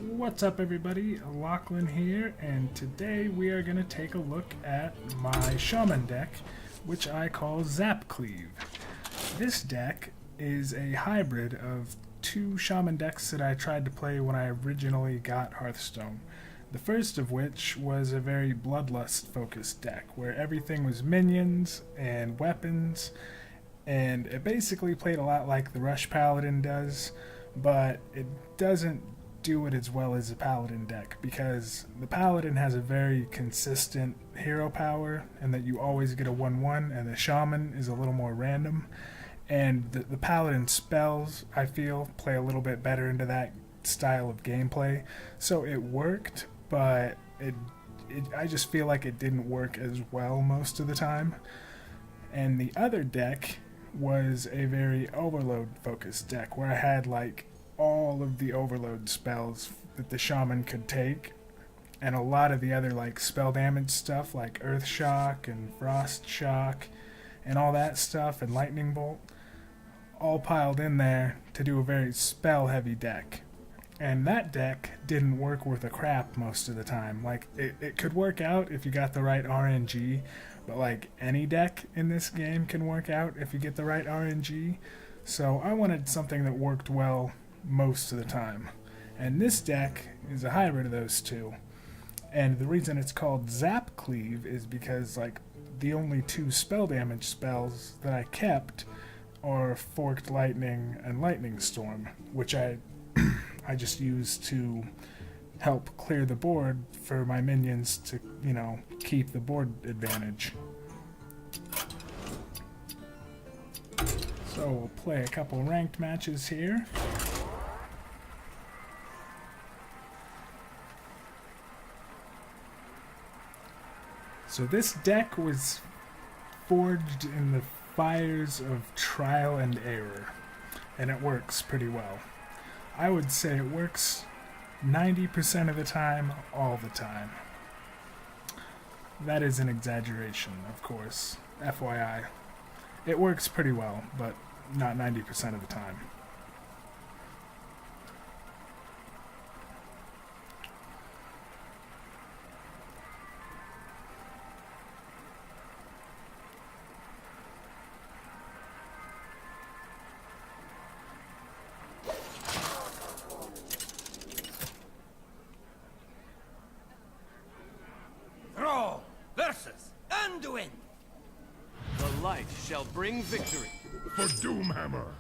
What's up everybody, Lachlan here, and today we are going to take a look at my Shaman Deck, which I call ZapCleave. This deck is a hybrid of two Shaman decks that I tried to play when I originally got Hearthstone. The first of which was a very bloodlust focused deck, where everything was minions and weapons, and it basically played a lot like the Rush Paladin does, but it doesn't do it as well as the Paladin deck, because the Paladin has a very consistent hero power and that you always get a 1-1, and the Shaman is a little more random, and the Paladin spells, I feel, play a little bit better into that style of gameplay. So it worked, but I just feel like it didn't work as well most of the time. And the other deck was a very overload focused deck, where I had like all of the overload spells that the Shaman could take, and a lot of the other like spell damage stuff like Earth Shock and Frost Shock and all that stuff, and Lightning Bolt, all piled in there to do a very spell heavy deck. And that deck didn't work worth a crap most of the time. Like, it could work out if you got the right RNG, but like any deck in this game can work out if you get the right RNG. So I wanted something that worked well most of the time. And this deck is a hybrid of those two. And the reason it's called ZapCleave is because like the only two spell damage spells that I kept are Forked Lightning and Lightning Storm, which I just use to help clear the board for my minions to, you know, keep the board advantage. So we'll play a couple ranked matches here. So this deck was forged in the fires of trial and error, and it works pretty well. I would say it works 90% of the time, all the time. That is an exaggeration, of course, FYI. It works pretty well, but not 90% of the time. Versus Anduin. The light shall bring victory. For Doomhammer!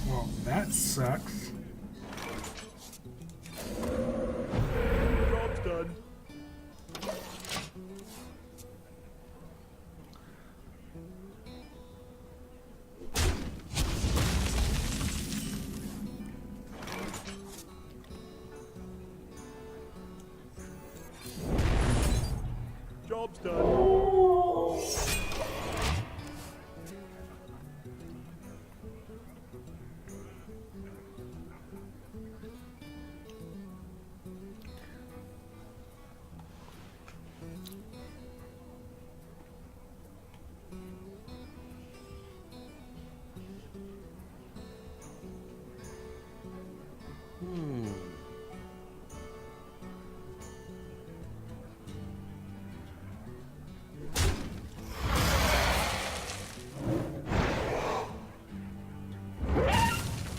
Well, that sucks. Job's done. Job's done.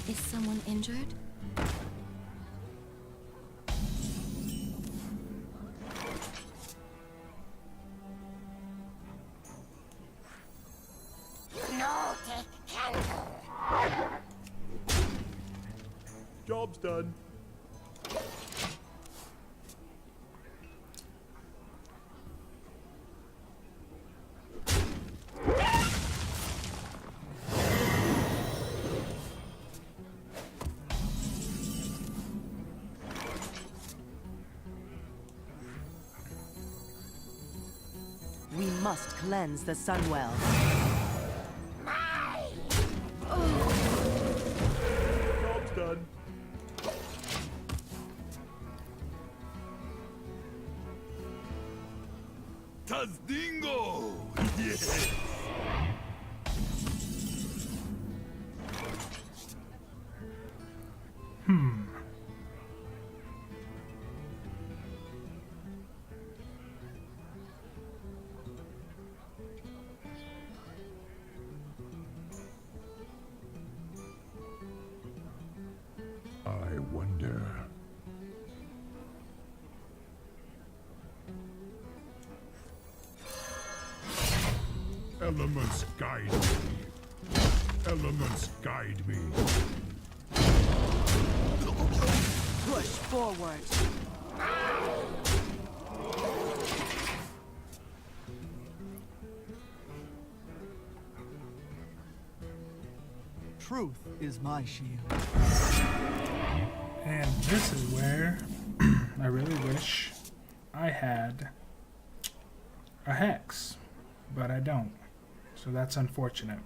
Is someone injured? No take candle. Job's done. must cleanse the Sunwell. Job's done. Tazdingo! Yes! I wonder. Elements guide me. Elements guide me. Push forward. Truth is my shield. And this is where I really wish I had a hex, but I don't. So that's unfortunate.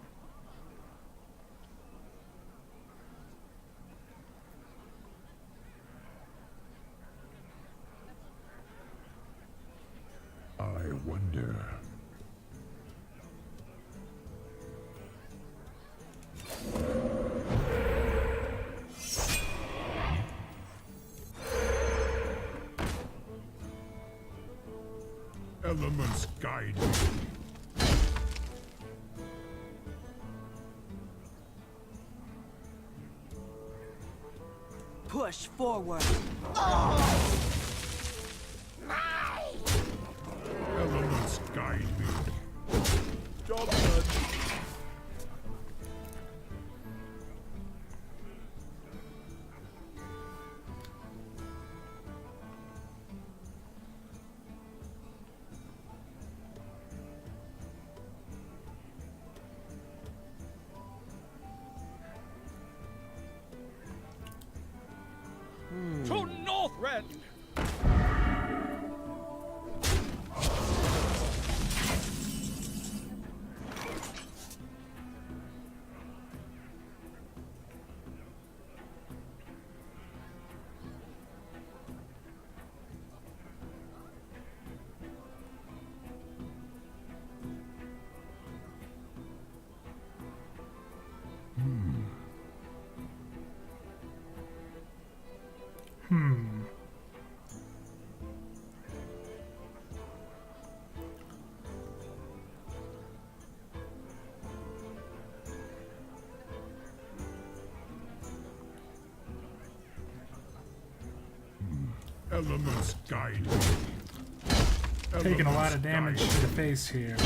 I wonder. Elements guide me. Push forward. Elements guide me. Job done. To Northrend! Elements guide me. Taking a lot Elements of damage guide to the face here,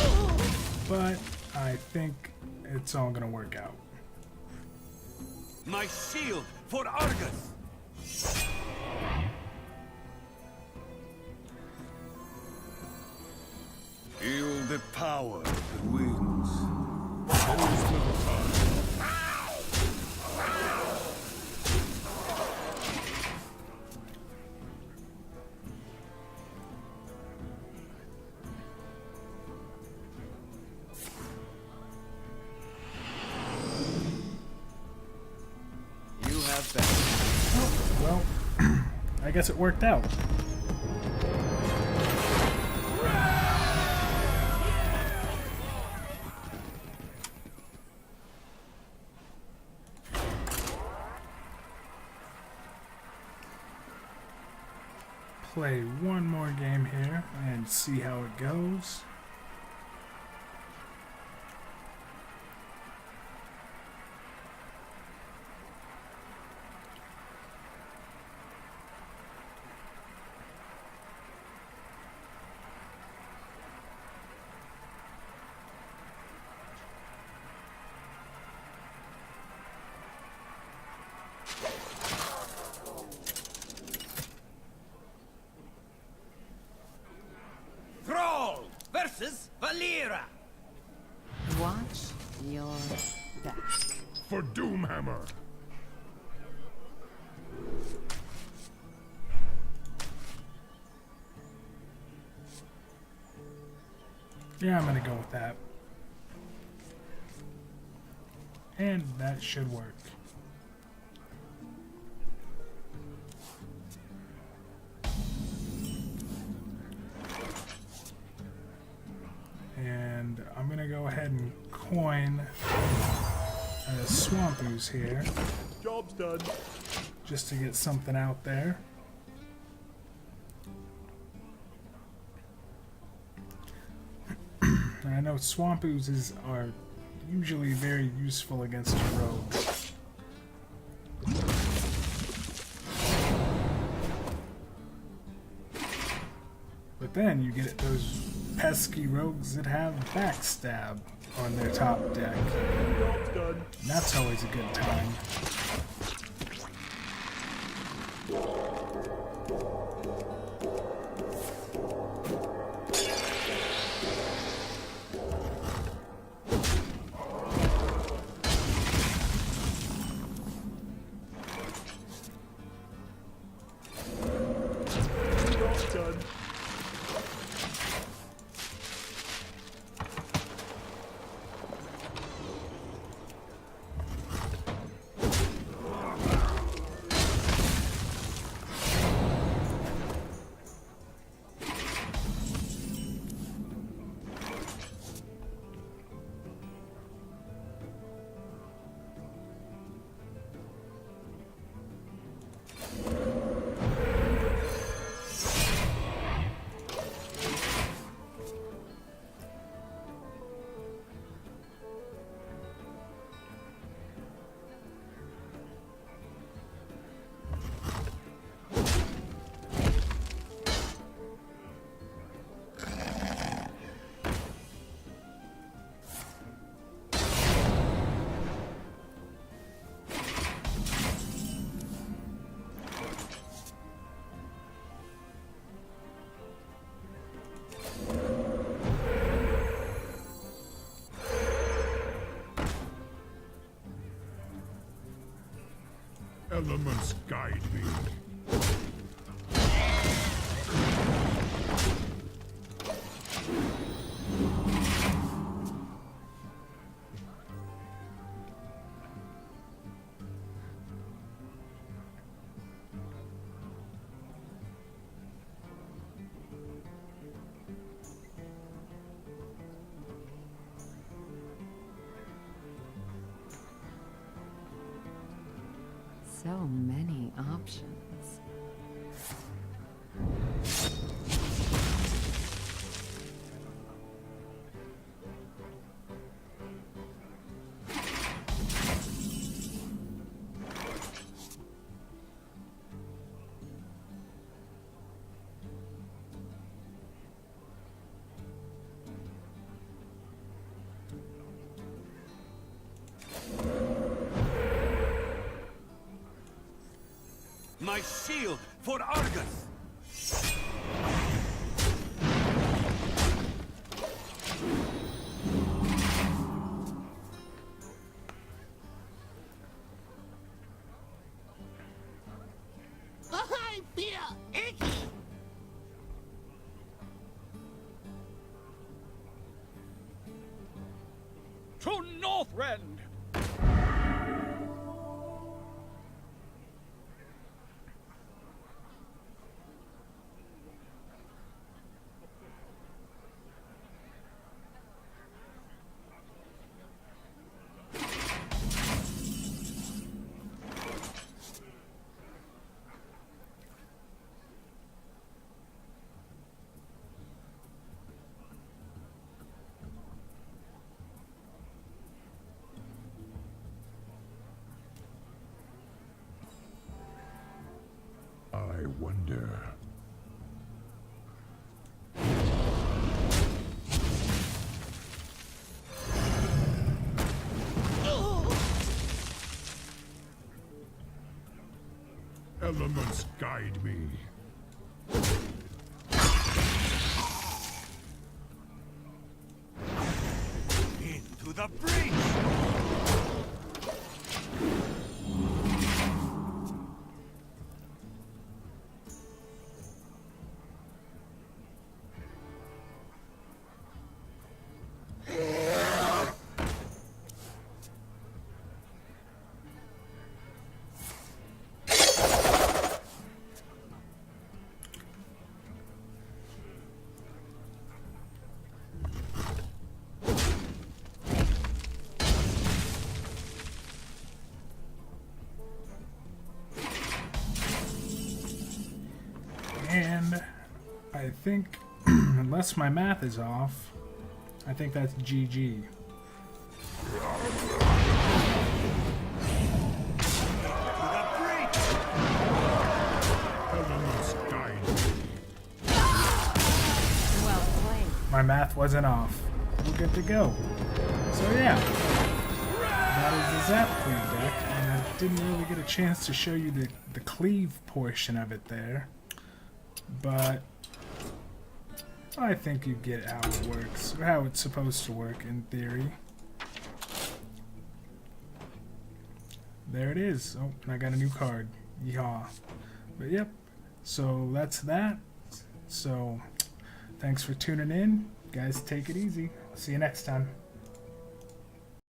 but I think it's all gonna work out. My shield for Argus! Feel the power of the winds. You have that. Well, I guess it worked out. Play one more game here and see how it goes. Thrall versus Valera. Watch your back. For Doomhammer. Yeah, I'm gonna go with that. And that should work. And I'm gonna go ahead and coin a Swamp Ooze here. Job's done. Just to get something out there. And I know Swamp Oozes are usually very useful against a rogue. But then you get those pesky rogues that have backstab on their top deck. Job's done. And that's always a good time. Job's done. Elements guide me. So many options. My shield for Argus! I feel icky! To Northrend! I wonder. Elements guide me. Into the breach! I think, unless my math is off, I think that's GG. Elements guide. Well played. My math wasn't off. We're good to go. So yeah, that is the ZapCleave deck, and I didn't really get a chance to show you the cleave portion of it there, but I think you get how it works, or how it's supposed to work in theory. There it is. Oh, and I got a new card. Yeehaw. But yep, so that's that. So thanks for tuning in. Guys, take it easy. See you next time.